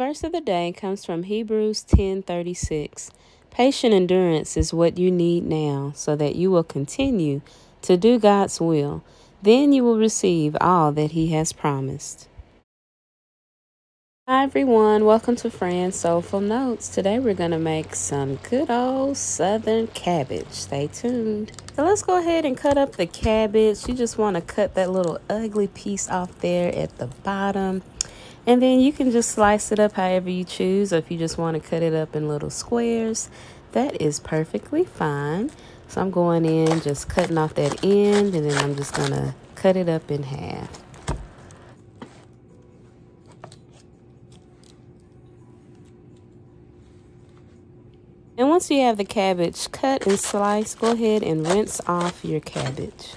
verse of the day comes from Hebrews 10:36. Patient endurance is what you need now, so that you will continue to do God's will. Then you will receive all that He has promised. Hi everyone, welcome to Fran's Soulful Notes. Today we're going to make some good old southern cabbage. Stay tuned. So let's go ahead and cut up the cabbage. You just want to cut that little ugly piece off there at the bottom. And then you can just slice it up however you choose, or if you just want to cut it up in little squares, that is perfectly fine. So I'm going in, just cutting off that end, and then I'm just going to cut it up in half. And once you have the cabbage cut and sliced, go ahead and rinse off your cabbage.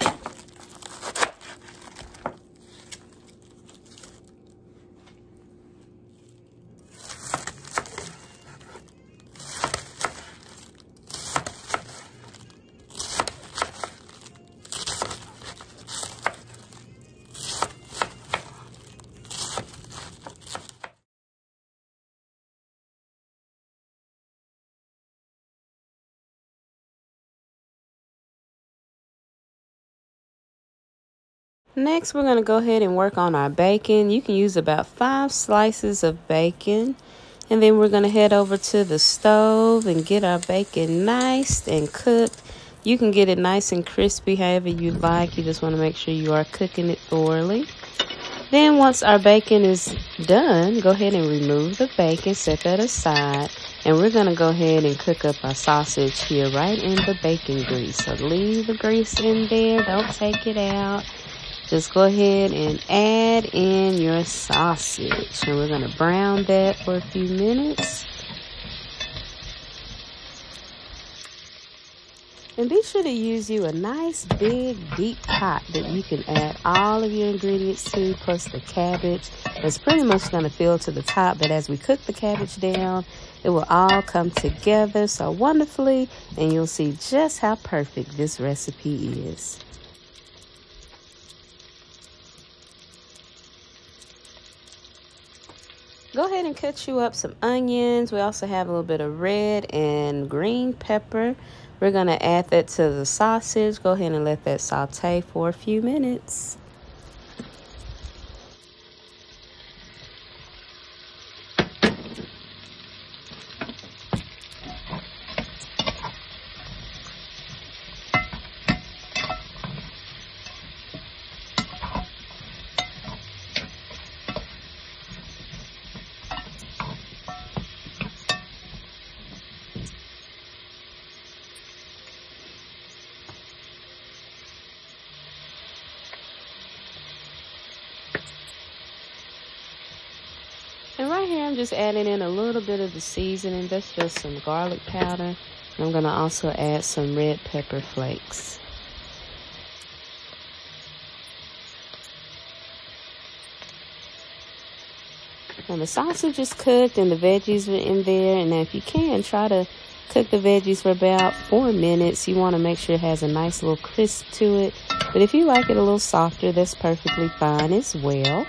Next, we're going to go ahead and work on our bacon. You can use about 5 slices of bacon. And then we're going to head over to the stove and get our bacon nice and cooked. You can get it nice and crispy however you like. You just want to make sure you are cooking it thoroughly. Then once our bacon is done, go ahead and remove the bacon, set that aside. And we're going to go ahead and cook up our sausage here right in the bacon grease. So leave the grease in there. Don't take it out. Just go ahead and add in your sausage. And we're going to brown that for a few minutes. And be sure to use you a nice big deep pot that you can add all of your ingredients to, plus the cabbage. It's pretty much going to fill to the top, but as we cook the cabbage down, it will all come together so wonderfully, and you'll see just how perfect this recipe is. Go ahead and cut you up some onions. We also have a little bit of red and green pepper. We're going to add that to the sausage. Go ahead and let that saute for a few minutes. And right here, I'm just adding in a little bit of the seasoning. That's just some garlic powder. And I'm going to also add some red pepper flakes. When the sausage is cooked and the veggies are in there, and if you can, try to cook the veggies for about 4 minutes. You want to make sure it has a nice little crisp to it. But if you like it a little softer, that's perfectly fine as well.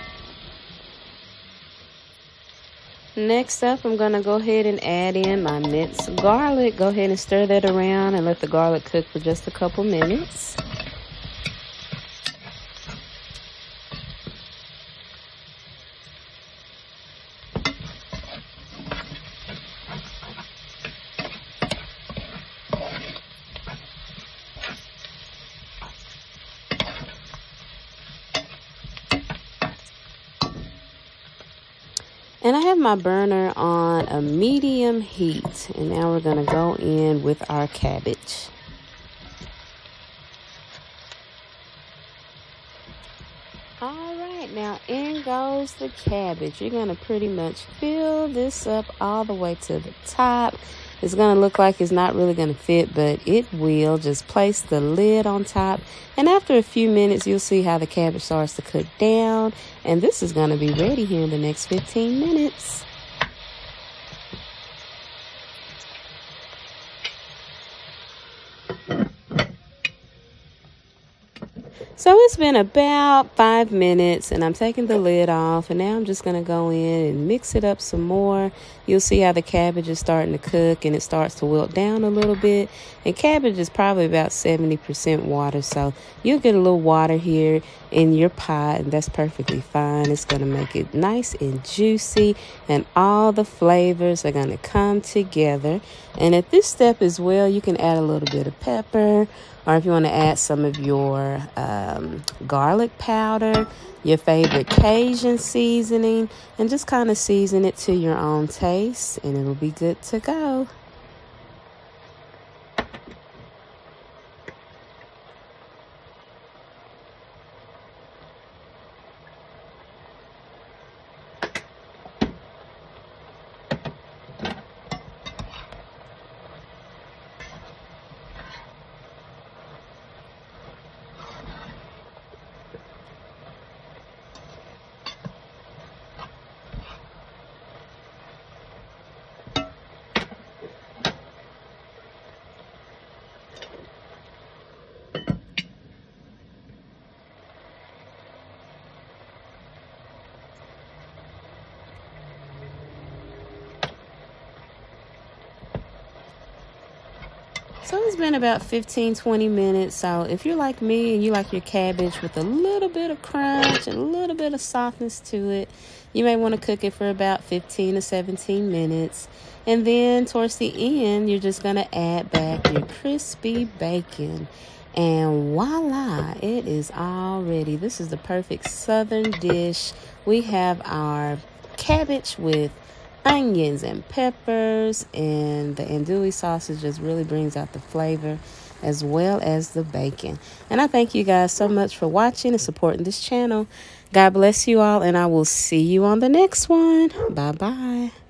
Next up, I'm going to go ahead and add in my minced garlic. Go ahead and stir that around and let the garlic cook for just a couple minutes. And I have my burner on a medium heat. And now we're going to go in with our cabbage. All right, now in goes the cabbage. You're going to pretty much fill this up all the way to the top. It's going to look like it's not really going to fit, but it will. Just place the lid on top. And after a few minutes, you'll see how the cabbage starts to cook down. And this is going to be ready here in the next 15 minutes. So it's been about 5 minutes, and I'm taking the lid off, and now I'm just going to go in and mix it up some more. You'll see how the cabbage is starting to cook, and it starts to wilt down a little bit. And cabbage is probably about 70% water, so you'll get a little water here in your pot, and that's perfectly fine. It's going to make it nice and juicy, and all the flavors are going to come together. And at this step as well, you can add a little bit of pepper, or if you want to add some of your garlic powder, your favorite Cajun seasoning, and just kind of season it to your own taste, and it'll be good to go. So it's been about 15-20 minutes. So if you're like me and you like your cabbage with a little bit of crunch and a little bit of softness to it, you may want to cook it for about 15 to 17 minutes. And then towards the end, you're just going to add back your crispy bacon. And voila, it is all ready. This is the perfect southern dish. We have our cabbage with onions and peppers, and the andouille sausage just really brings out the flavor, as well as the bacon. And I thank you guys so much for watching and supporting this channel. God bless you all, and I will see you on the next one. Bye bye.